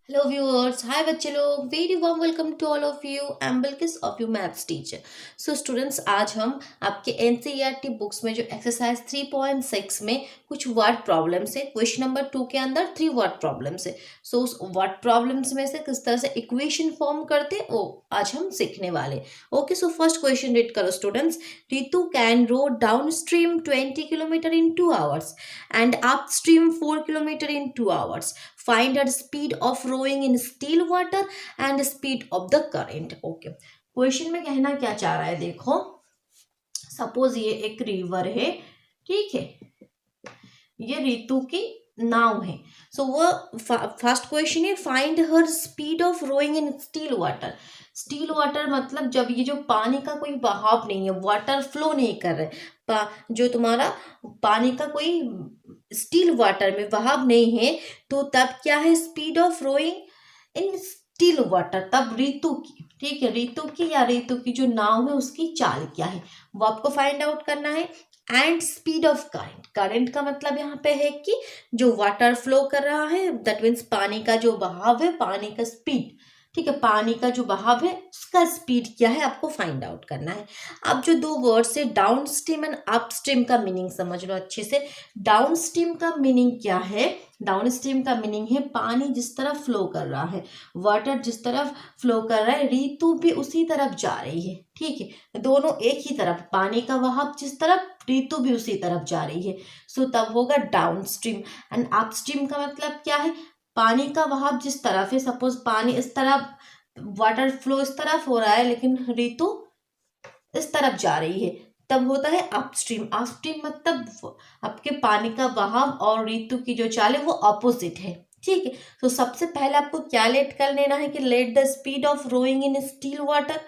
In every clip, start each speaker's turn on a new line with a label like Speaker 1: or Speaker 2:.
Speaker 1: Hello viewers, hi बच्चे लोग, very warm welcome to all of you. I am Bilkis of you maths teacher. So students, आज हम आपके NCERT books में जो एक्सरसाइज 3.6 में कुछ वर्ड प्रॉब्लम्स है, क्वेश्चन नंबर 2 के अंदर 3 वर्ड प्रॉब्लम्स है। सो उस वर्ड प्रॉब्लम्स में से किस तरह से इक्वेशन फॉर्म करते वो आज हम सीखने वाले। Okay, so first question read करो students. Ritu can row down stream 20 kilometre in 2 hours and upstream 4 kilometer in 2 hours. Find the speed of rowing in still water and speed of the current. Okay, question में कहना क्या चाह रहा है, देखो suppose ये एक रिवर है, ठीक है, ये रितु की नाव है। सो वो फर्स्ट क्वेश्चन है, find her speed of rowing in still water. Still water मतलब जब ये जो पानी का कोई बहाव नहीं है, वाटर फ्लो नहीं कर रहे, जो तुम्हारा पानी का कोई स्टील वाटर में बहाव नहीं है, तो तब क्या है speed of rowing in still water, तब रितु की, ठीक है, रितु की या रितु की जो नाव है उसकी चाल क्या है वो आपको फाइंड आउट करना है। And speed of current, current का मतलब यहाँ पे है कि जो वाटर फ्लो कर रहा है, दैट मीन्स पानी का जो बहाव है, पानी का स्पीड, ठीक है, पानी का जो बहाव है उसका स्पीड क्या है आपको फाइंड आउट करना है। अब जो दो वर्ड्स है down stream and up stream का मीनिंग समझ लो अच्छे से। डाउन स्ट्रीम का मीनिंग क्या है? डाउन स्ट्रीम का मीनिंग है पानी जिस तरफ फ्लो कर रहा है, वाटर जिस तरफ फ्लो कर रहा है, रितु भी उसी तरफ जा रही है, ठीक है, दोनों एक ही तरफ, पानी का बहाव जिस तरफ, रितु भी उसी तरफ जा रही है। सो तब होगा down stream. And up stream का मतलब क्या है? पानी का बहाव जिस तरफ है, सपोज पानी इस तरफ, वाटर फ्लो इस तरफ हो रहा है, लेकिन रितु इस तरफ जा रही है, तब होता है अपस्ट्रीम। अपस्ट्रीम मतलब आपके पानी का बहाव और रितु की जो चाल है वो अपोजिट है, ठीक है। तो सबसे पहले आपको क्या लेट कर लेना है कि let the speed of rowing in still water,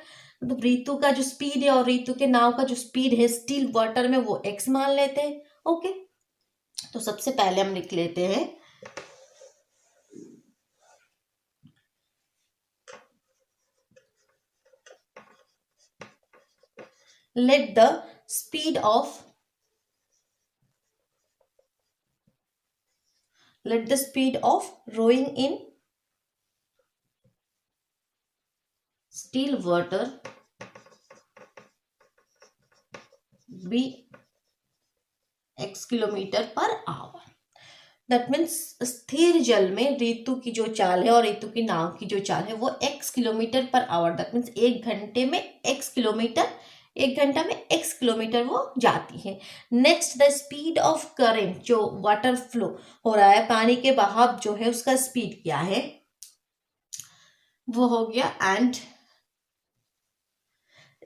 Speaker 1: मतलब रितु का जो स्पीड है और रितु के नाव का जो स्पीड है स्टील वाटर में वो x मान लेते हैं। ओके, तो सबसे पहले हम लिख लेते हैं let the speed of rowing in still water be x kilometre per hour. That means स्थिर जल में रितु की जो चाल है और रितु की नाव की जो चाल है वो x kilometre per hour, that means एक घंटे में x किलोमीटर, एक घंटा में x किलोमीटर वो जाती है। Next the speed of current, जो वाटर फ्लो हो रहा है, पानी के बहाव जो है उसका स्पीड क्या है वो हो गया, एंड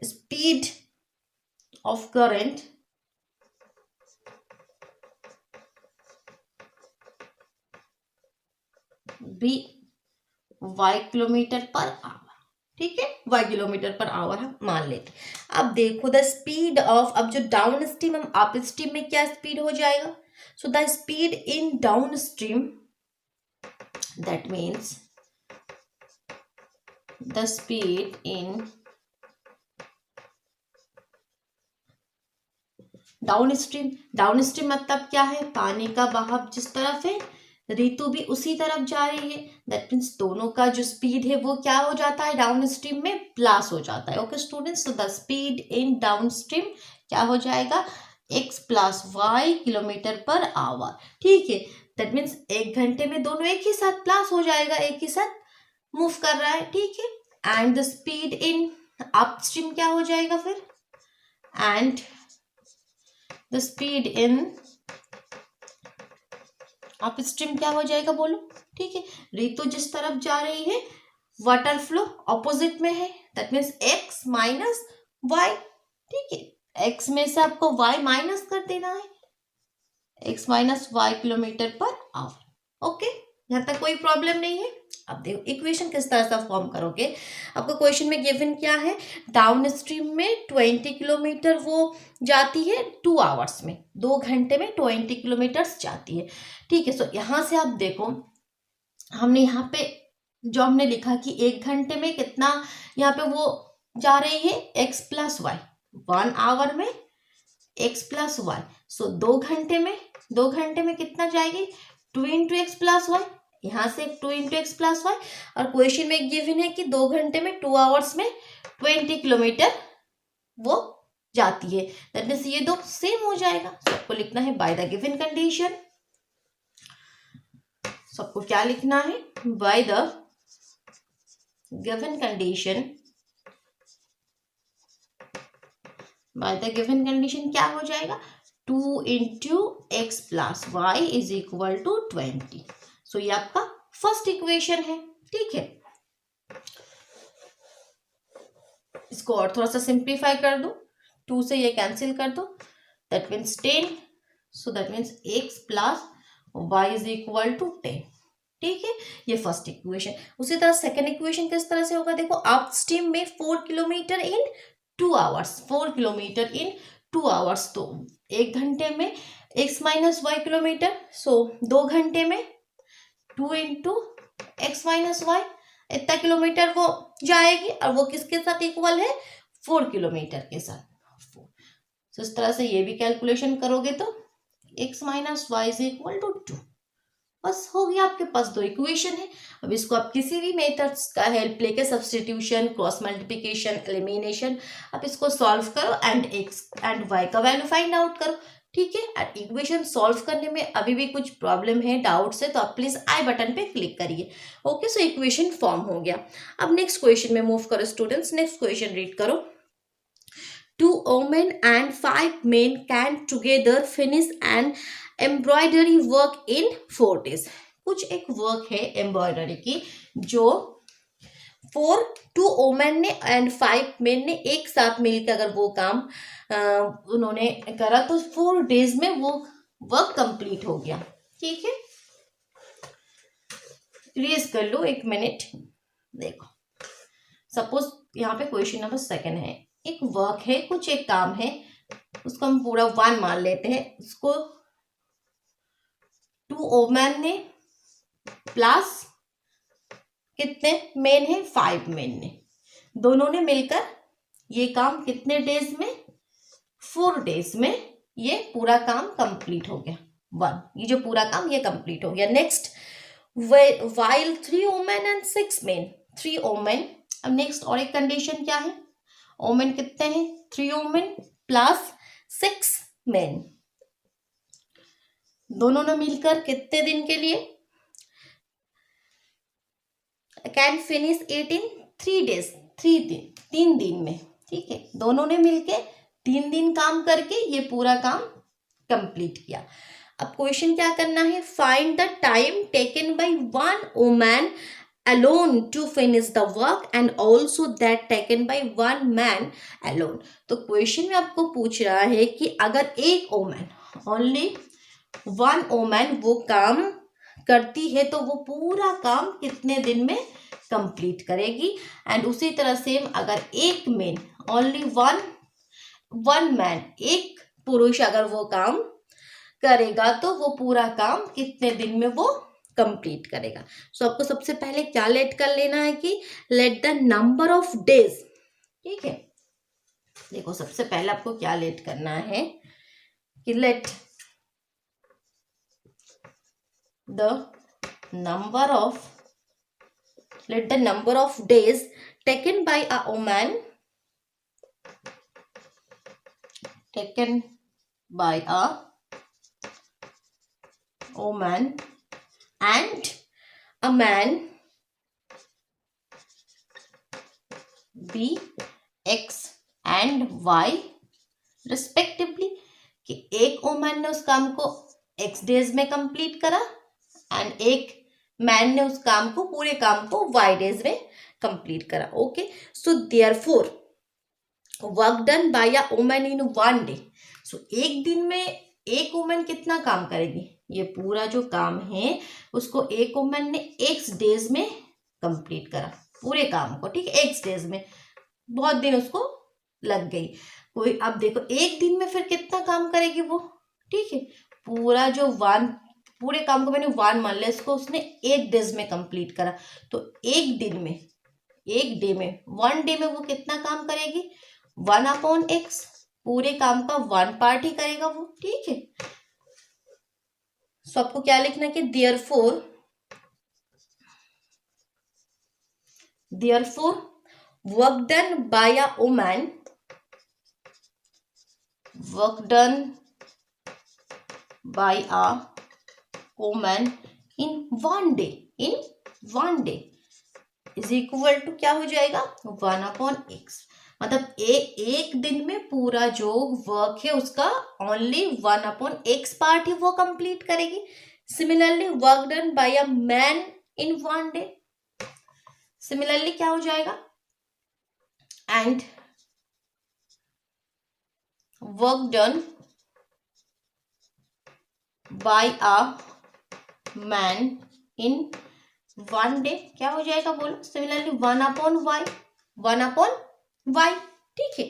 Speaker 1: स्पीड ऑफ करंट भी y किलोमीटर पर आवर, ठीक है, y किलोमीटर पर आवर हम मान लेते। अब देखो द स्पीड ऑफ, अब जो डाउन स्ट्रीम हम अप स्ट्रीम में क्या स्पीड हो जाएगा, so the speed in down stream, that means the speed in down stream, down stream मतलब क्या है, पानी का बहाव जिस तरफ है रितु भी उसी तरफ जा रही है, दैट मीन्स दोनों का जो स्पीड है वो क्या हो जाता है डाउन स्ट्रीम में, प्लस हो जाता है। ओके स्टूडेंट्स, तो the speed in downstream क्या हो जाएगा, x plus y kilometre per hour, ठीक है, दैट मीन्स एक घंटे में दोनों एक ही साथ प्लस हो जाएगा, एक ही साथ मूव कर रहा है, ठीक है। And the speed in upstream क्या हो जाएगा फिर, and the speed in upstream क्या हो जाएगा बोलो, ठीक है, रितु जिस तरफ जा रही है वाटर फ्लो ऑपोजिट में है, that means x minus y, ठीक है, x में से आपको y माइनस कर देना है, x minus y kilometre per hour. Okay, यहाँ तक कोई प्रॉब्लम नहीं है। अब देखो इक्वेशन किस तरह से फॉर्म करोगे। आपको क्वेश्चन में गिवन क्या है, डाउन स्ट्रीम में 20 किलोमीटर वो जाती है 2 आवर्स में, 2 घंटे में 20 किलोमीटर जाती है, ठीक है। सो यहाँ से आप देखो, हमने यहाँ पे जो हमने लिखा कि एक घंटे में कितना यहाँ पे वो जा रही है x प्लस वाई, 1 आवर में एक्स प्लस वाई। सो 2 घंटे में कितना जाएगी, 2 इंटू एक्स प्लस वाई, यहाँ से 2 इंटू एक्स प्लस वाई। और क्वेश्चन में गिवन है कि 2 घंटे में 2 आवर्स में 20 किलोमीटर वो जाती है। दैट मीन्स ये दो सेम हो जाएगा। सबको लिखना है बाय द गिवन कंडीशन। सबको क्या लिखना है, by the given condition. By the given condition क्या हो जाएगा, 2 into x plus y is equal to 20। So ये आपका फर्स्ट इक्वेशन है। ठीक है, इसको और थोड़ा सा सिंप्लीफाई कर दो, 2 से ये कैंसिल कर दो, that means 10। So that means x plus y is equal to 10। ठीक है, ये फर्स्ट इक्वेशन। उसी तरह सेकेंड इक्वेशन किस तरह से होगा, देखो अप स्ट्रीम में 4 kilometre in 2 hours, 4 kilometre in 2 hours, तो 1 घंटे में x माइनस वाई किलोमीटर। सो 2 घंटे में 2 इंटू एक्स माइनस वाई, इतना किलोमीटर वो जाएगी, और वो किसके साथ इक्वल है, 4 किलोमीटर के साथ। तो इस तरह से ये भी कैलकुलेशन करोगे तो x minus y is equal to 2। बस हो गया, आपके पास 2 इक्वेशन है। अब इसको आप किसी भी मेथड्स का हेल्प लेके, सब्स्टिट्यूशन, क्रॉस मल्टीप्लिकेशन, एलिमिनेशन, आप इसको सॉल्व करो एंड x एंड y का वैल्यू फाइंड आउट करो। ठीक है, और इक्वेशन सॉल्व करने में अभी भी कुछ प्रॉब्लम है, डाउट्स है, तो आप प्लीज आई बटन पे क्लिक करिए। ओके, सो इक्वेशन फॉर्म हो गया। अब नेक्स्ट क्वेश्चन में मूव करो स्टूडेंट्स। नेक्स्ट क्वेश्चन रीड करो। 2 women and 5 men can together finish an embroidery work in 4 days। कुछ एक वर्क है एम्ब्रॉयडरी की जो 2 वोमेन ने एंड 5 मेन ने एक साथ मिलकर अगर वो काम उन्होंने करा तो 4 डेज में वो वर्क कंप्लीट हो गया। ठीक है, रेज कर लो 1 मिनट। देखो सपोज यहाँ पे क्वेश्चन नंबर 2 है, एक वर्क है, कुछ एक काम है, उसको हम पूरा 1 मान लेते हैं। उसको 2 वोमेन ने प्लस कितने मेन है, 5 मेन ने, दोनों ने मिलकर ये काम कितने डेज में, 4 डेज में ये पूरा काम कंप्लीट हो गया। 1, ये जो पूरा काम ये कंप्लीट हो गया। Next, while 3 women and 6 main, 3 women. अब नेक्स्ट और एक कंडीशन क्या है, वोमेन कितने हैं, 3 वोमेन प्लस 6 मेन, दोनों ने मिलकर कितने दिन के लिए, can finish it in 3 days, 3 दिन में। ठीक है, दोनों ने मिलके 3 दिन काम करके ये पूरा काम कंप्लीट किया। अब क्वेश्चन क्या करना है, find the time taken by 1 woman alone to finish the work and also that taken by 1 man alone। तो क्वेश्चन में आपको पूछ रहा है कि अगर एक वुमन, ओनली 1 वुमन वो काम करती है तो वो पूरा काम कितने दिन में कंप्लीट करेगी। एंड उसी तरह से अगर एक मेन, ओनली 1 मैन, एक पुरुष अगर वो काम करेगा तो वो पूरा काम कितने दिन में वो कंप्लीट करेगा। सो आपको सबसे पहले क्या लेट कर लेना है कि let the number of days. ठीक है, देखो सबसे पहले आपको क्या लेट करना है कि let the number of days taken by a woman, taken by a woman and a man be x and y respectively। कि एक वुमन ने उस काम को x डेज में कंप्लीट करा एंड एक मैन ने उस काम को, पूरे काम को y डेज में कंप्लीट करा। Okay, so therefore work done by a woman in 1 day. So एक दिन में एक वुमन कितना काम करेगी, ये पूरा जो काम है उसको एक वुमन ने x डेज में कंप्लीट करा, पूरे काम को। ठीक है, x डेज में, बहुत दिन उसको लग गई कोई। अब देखो एक दिन में फिर कितना काम करेगी वो। ठीक है, पूरा जो 1, पूरे काम को मैंने 1 मान लिया, इसको उसने 1 डेज में कंप्लीट करा, तो एक दिन में, एक डे में, 1 डे में वो कितना काम करेगी, 1/x। पूरे काम का 1 पार्ट ही करेगा वो, ठीक है। सो आपको क्या लिखना है कि therefore work done by a woman, work done by a woman in 1 day, in 1 day is equal to क्या हो जाएगा 1/x। मतलब एक दिन में पूरा जो वर्क है उसका ओनली 1/x पार्ट ही वो कंप्लीट करेगी। Similarly work done by a man in 1 day, similarly क्या हो जाएगा and work done by a man in 1 day क्या हो जाएगा बोलो, सिमिलरली 1/y, 1/y, ठीक है।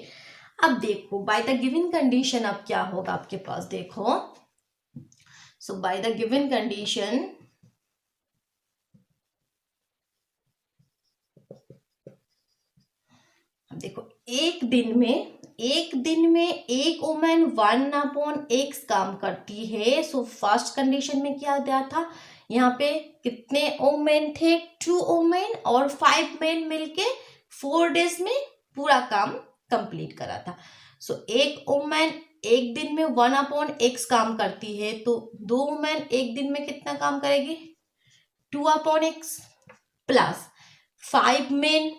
Speaker 1: अब देखो बाय द गिवन कंडीशन अब क्या होगा आपके पास, देखो सो बाय द गिवन कंडीशन अब देखो एक दिन में एक वुमेन 1/x काम करती है। सो फर्स्ट कंडीशन में क्या दिया था, यहाँ पे कितने वुमेन थे, 2 वुमेन और 5 मेन मिलके 4 डेज में पूरा काम कंप्लीट करा था। सो एक वुमेन एक दिन में 1/x काम करती है, तो 2 वुमेन एक दिन में कितना काम करेगी 2/x प्लस 5 मेन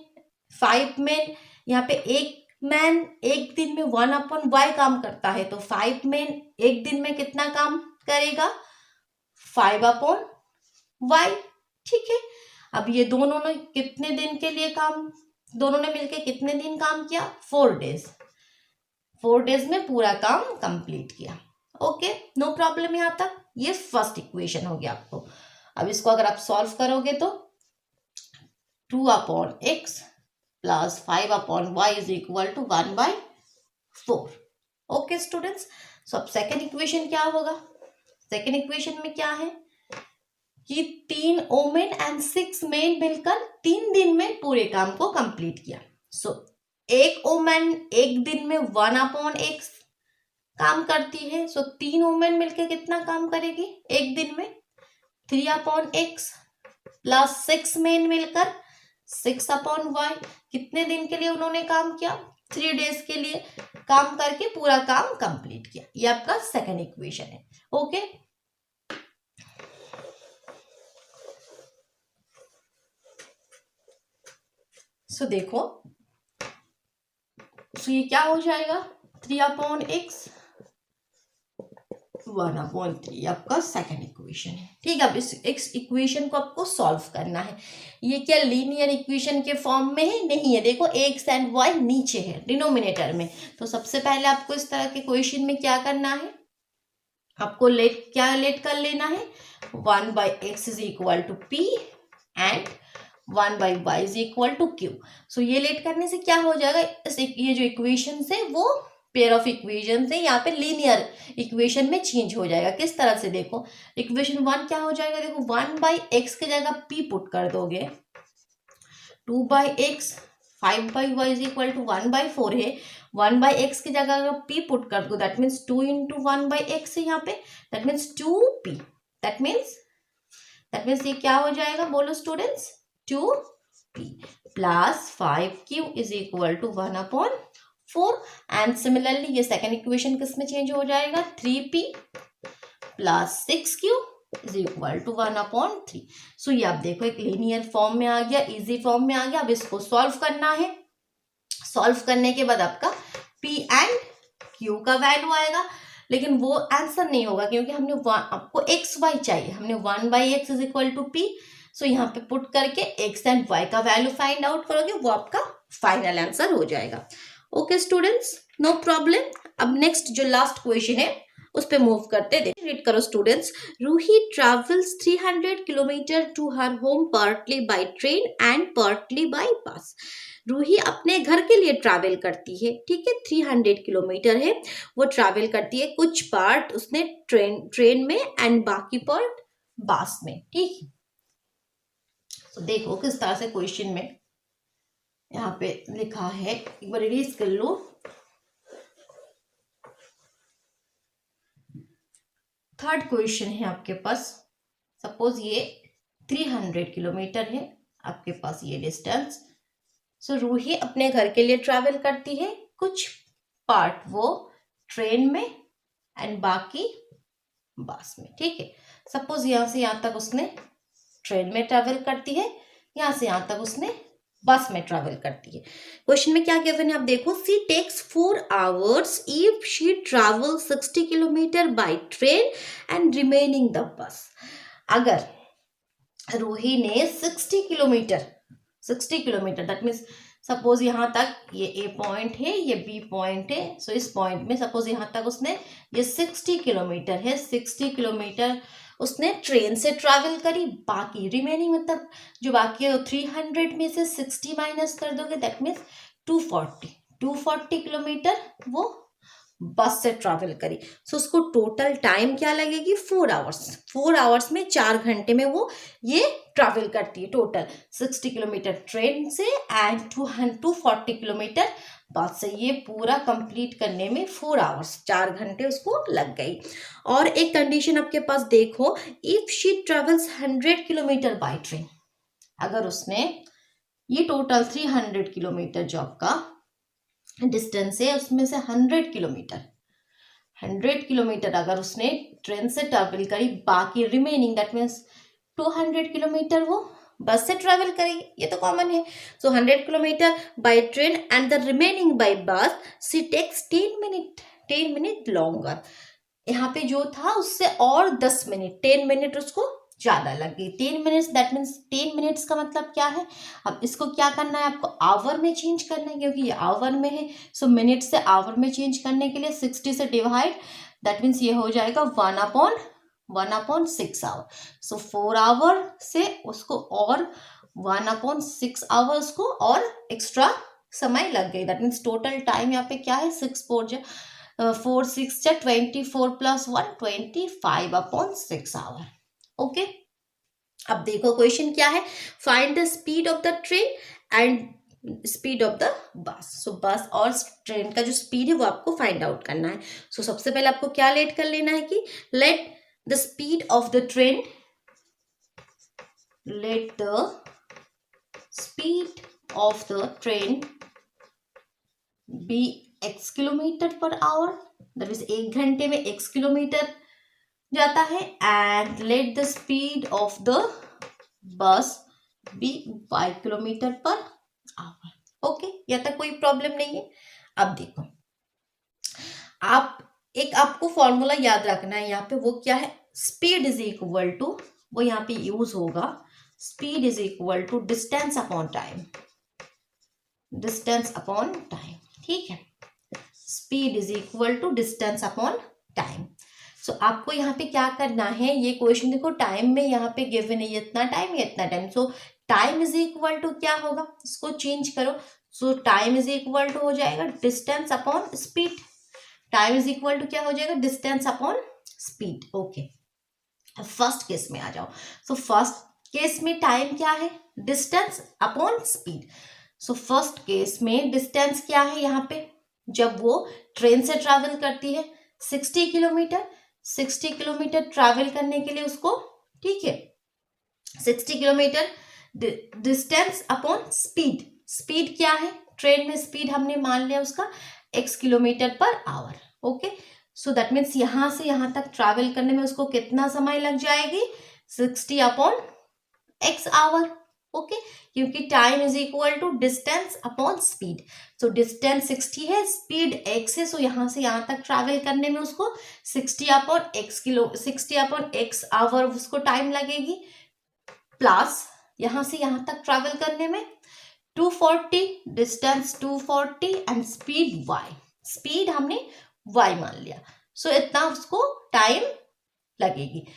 Speaker 1: यहाँ पे एक मैन एक दिन में 1/y काम करता है, तो 5 मेन एक दिन में कितना काम करेगा 5/y, ठीक है। अब ये दोनों ने कितने दिन के लिए काम, दोनों ने मिलके कितने दिन काम किया 4 डेज, 4 डेज में पूरा काम कंप्लीट किया। ओके, नो प्रॉब्लम यहाँ तक। ये फर्स्ट इक्वेशन हो गया आपको। अब इसको अगर आप सॉल्व करोगे तो 2/x plus 5/y is equal to 1/4। Okay students, so अब सेकेंड इक्वेशन क्या होगा, सेकेंड इक्वेशन में क्या है कि 3 वुमेन एंड 6 मेन मिलकर 3 दिन में पूरे काम को कंप्लीट किया। सो एक वुमेन एक दिन में 1/x काम करती है, सो 3 वुमेन मिलकर कितना काम करेगी एक दिन में 3/x प्लस 6 मेन मिलकर 6/y। कितने दिन के लिए उन्होंने काम किया 3 डेज के लिए काम करके पूरा काम कंप्लीट किया। ये आपका सेकेंड इक्वेशन है। ओके, सो देखो सो ये क्या हो जाएगा 3/x 1/3 आपका सेकेंड इक्वेशन है, ठीक है। अब इस इक्वेशन को आपको सॉल्व करना है। ये क्या लीनियर इक्वेशन के फॉर्म में है, नहीं है। देखो x एंड y नीचे है डिनोमिनेटर में, तो सबसे पहले आपको इस तरह के क्वेश्चन में क्या करना है, आपको लेट कर लेना है 1/x is equal to p and 1/y is equal to q। So ये लेट करने से क्या हो जाएगा, ये जो इक्वेशन है वो पेयर ऑफ इक्वेशन से यहाँ पे लीनियर इक्वेशन में चेंज हो जाएगा। किस तरह से, देखो इक्वेशन 1 क्या हो जाएगा, देखो 1/x की जगह p पुट कर दोगे, 2/x 5/y is equal to 1/4 है, 1/x की जगह अगर p पुट कर दो दैट मीन्स 2 इंटू 1/x है यहाँ पे, that means 2p, that means ये क्या हो जाएगा बोलो students 2p plus 5q is equal to 1/4 and similarly ये सेकेंड इक्वेशन किस में चेंज हो जाएगा 3p plus 6q is equal to 1/3। So ये आप देखो एक लीनियर फॉर्म में आ गया, इजी फॉर्म में आ गया। अब इसको सॉल्व करना है, सॉल्व करने के बाद आपका p एंड q का वैल्यू आएगा, लेकिन वो आंसर नहीं होगा क्योंकि हमने आपको x y चाहिए, हमने 1/x is equal to p। So यहाँ पे पुट करके x एंड y का वैल्यू फाइंड आउट करोगे, वो आपका फाइनल आंसर हो जाएगा। Okay students, no problem. अब नेक्स्ट जो लास्ट क्वेश्चन है उस पे मूव करते हैं। रीड करो students, Ruhi travels 300 kilometre to her home partly by train and partly by bus. Ruhi अपने घर के लिए ट्रैवल करती है, ठीक है, 300 किलोमीटर है वो ट्रैवल करती है, कुछ पार्ट उसने ट्रेन में एंड बाकी पार्ट बस में, ठीक है। तो देखो किस तरह से क्वेश्चन में यहाँ पे लिखा है, एक बार रीड कर लो। थर्ड क्वेश्चन है आपके पास। सपोज ये 300 किलोमीटर है आपके पास ये डिस्टेंस। सो रूही अपने घर के लिए ट्रैवल करती है, कुछ पार्ट वो ट्रेन में एंड बाकी बस में। ठीक है, सपोज यहाँ से यहाँ तक उसने ट्रेन में ट्रैवल करती है, यहाँ से यहाँ तक उसने बस में ट्रैवल करती है। क्वेश्चन में क्या गिवन है आप देखो, she takes 4 hours if she travel 60 kilometre by train and remaining the bus. अगर रूही ने 60 किलोमीटर दैट मीन्स सपोज यहाँ तक ये ए पॉइंट है, ये बी पॉइंट है। सो इस पॉइंट में सपोज यहाँ तक उसने ये 60 किलोमीटर है, 60 किलोमीटर उसने ट्रेन से ट्रैवल करी। बाकी रिमेनिंग मतलब जो बाकी है 300 में से 60 माइनस कर दोगे दैट मीन्स 240 किलोमीटर वो बस से ट्रैवल करी। सो उसको टोटल टाइम क्या लगेगी 4 hours। 4 hours में 4 घंटे में वो ये ट्रैवल करती है। टोटल 60 किलोमीटर ट्रेन से एंड 240 किलोमीटर बस से। ये पूरा कंप्लीट करने में 4 hours 4 घंटे उसको लग गई। और एक कंडीशन आपके पास देखो, if she travels 100 kilometre by train. अगर उसने ये टोटल 300 किलोमीटर जो आपका डिस्टेंस है उसमें से 100 किलोमीटर अगर उसने ट्रेन से ट्रैवल करी, बाकी रिमेनिंग दैट मीन्स 200 किलोमीटर वो बस से ट्रैवल करेगी। ये तो कॉमन है। So 100 kilometre by train and the remaining by bus she takes 10 minute longer. यहाँ पे जो था उससे और 10 मिनट 10 मिनट उसको ज्यादा लग गई। 10 मिनट्स दैट मीन्स 10 मिनट्स का मतलब क्या है, अब इसको क्या करना है आपको आवर में चेंज करना है क्योंकि ये आवर में है। सो मिनट से आवर में चेंज करने के लिए 60 से डिवाइड दैट मीन्स ये हो जाएगा 1/6 आवर। सो 4 आवर से उसको और 1/6 आवर्स को और एक्स्ट्रा समय लग गई। दैट मीन्स टोटल टाइम यहाँ पे क्या है 4 6 24 + 1 25/6 आवर। ओके अब देखो क्वेश्चन क्या है, find the speed of the train and speed of the bus. So बस और ट्रेन का जो स्पीड है वो आपको फाइंड आउट करना है। सो सबसे पहले आपको क्या लेट कर लेना है कि let the speed of the train be x kilometre per hour. That means 1 घंटे में x किलोमीटर जाता है and let the speed of the bus be 5 kilometre per hour. Okay यहाँ तक कोई प्रॉब्लम नहीं है। अब देखो आपको फॉर्मूला याद रखना है यहाँ पे, वो क्या है, स्पीड इज इक्वल टू, वो यहाँ पे यूज होगा, speed is equal to distance upon time. ठीक है, speed is equal to distance upon time. So आपको यहाँ पे क्या करना है, ये क्वेश्चन देखो टाइम में यहाँ पे गिवन है इतना time. So time is equal to क्या होगा, इसको चेंज करो। So time is equal to हो जाएगा distance upon speed. Time is equal to क्या हो जाएगा, distance upon speed. Okay first case में आ जाओ। सो फर्स्ट केस में टाइम क्या है, distance upon speed. So first case में डिस्टेंस क्या है यहाँ पे, जब वो ट्रेन से ट्रैवल करती है 60 किलोमीटर ट्रैवल करने के लिए उसको, ठीक है 60 kilometre distance upon speed. Speed क्या है, ट्रेन में स्पीड हमने मान लिया उसका x kilometre per hour. Okay so that means यहां से यहां तक ट्रैवल करने में उसको कितना समय लग जाएगी, 60/x आवर। ओके क्योंकि time is equal to distance upon speed. So distance 60 है, स्पीड x है। सो यहां से यहां तक ट्रैवल करने में उसको 60/x आवर उसको टाइम लगेगी, प्लस यहां से यहां तक ट्रैवल करने में 240, distance 240 and speed y, speed हमने y मान लिया। सो इतना उसको टाइम लगेगी।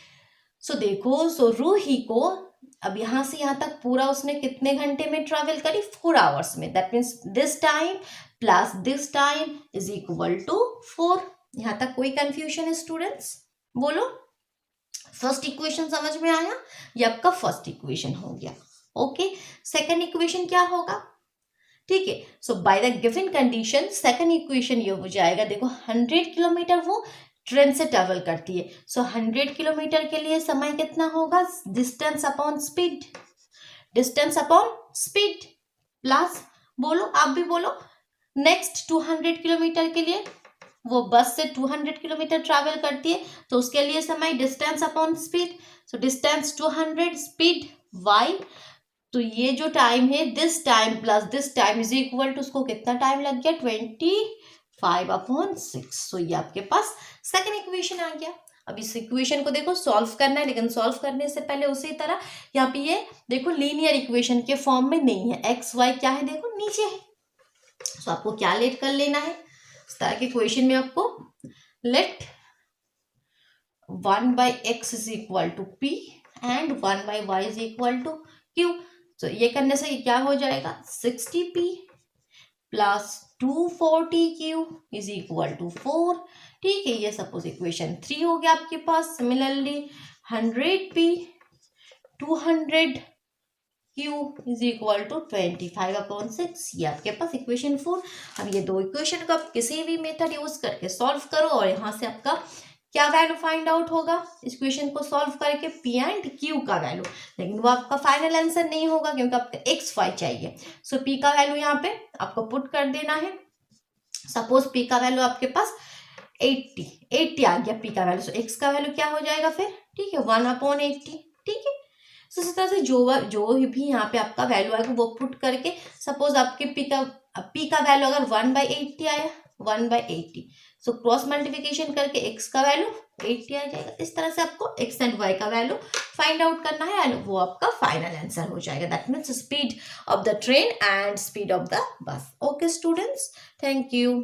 Speaker 1: सो देखो सो रूही को अब यहां से यहां तक पूरा उसने कितने घंटे में ट्रैवल करी, 4 आवर्स में। That means this time plus this time is equal to 4। यहां तक कोई कंफ्यूजन है स्टूडेंट्स, बोलो। फर्स्ट इक्वेशन समझ में आया, ये आपका फर्स्ट इक्वेशन हो गया। ओके सेकंड इक्वेशन क्या होगा, ठीक है। So by the given condition second equation ये हो जाएगा, देखो 100 किलोमीटर वो ट्रेन से ट्रेवल करती है। सो 100 किलोमीटर के लिए समय कितना होगा, distance upon speed, distance upon speed plus, बोलो आप भी बोलो, नेक्स्ट 200 किलोमीटर के लिए वो बस से 200 किलोमीटर ट्रैवल करती है, तो उसके लिए समय distance upon speed, so distance 200 speed y, तो ये जो टाइम है this time plus this time is equal to, उसको कितना टाइम लग गया 25/6। सो ये आपके पास सेकंड इक्वेशन आ गया। अब इस इक्वेशन को देखो सॉल्व करना है, लेकिन सॉल्व करने से पहले उसी तरह यहाँ पे ये देखो लीनियर इक्वेशन के फॉर्म में नहीं है, एक्स वाई क्या है देखो नीचे है। सो आपको क्या लेट कर लेना है, इस तरह के क्वेश्चन में आपको let 1/x is equal to p and 1/y is equal to q। तो ये करने से क्या हो जाएगा 60p plus 240q is equal to 4। ठीक है, ये सपोज इक्वेशन 3 हो गया आपके पास। Similarly 100p 200q is equal to 25/6, ये आपके पास इक्वेशन 4। अब ये दो इक्वेशन को आप किसी भी मेथड यूज करके सॉल्व करो और यहाँ से आपका क्या वैल्यू फाइंड आउट होगा, इस क्वेश्चन को सॉल्व करके p एंड q का वैल्यू, लेकिन वो आपका फाइनल आंसर नहीं होगा क्योंकि आपका x y चाहिए। सो p का वैल्यू यहाँ पे आपको पुट कर देना है। सपोज p का वैल्यू आपके पास 80 आ गया p का वैल्यू, सो x का वैल्यू क्या हो जाएगा फिर, ठीक है 1/80। ठीक है, सो इस तरह से जो भी यहाँ पे आपका वैल्यू आएगा वो पुट करके, सपोज आपके p का वैल्यू अगर 1/80 आया 1/80, सो क्रॉस मल्टीप्लिकेशन करके x का वैल्यू 80 आ जाएगा। इस तरह से आपको x एंड y का वैल्यू फाइंड आउट करना है एंड वो आपका फाइनल आंसर हो जाएगा। That means speed of the train and speed of the बस। Okay students, thank you.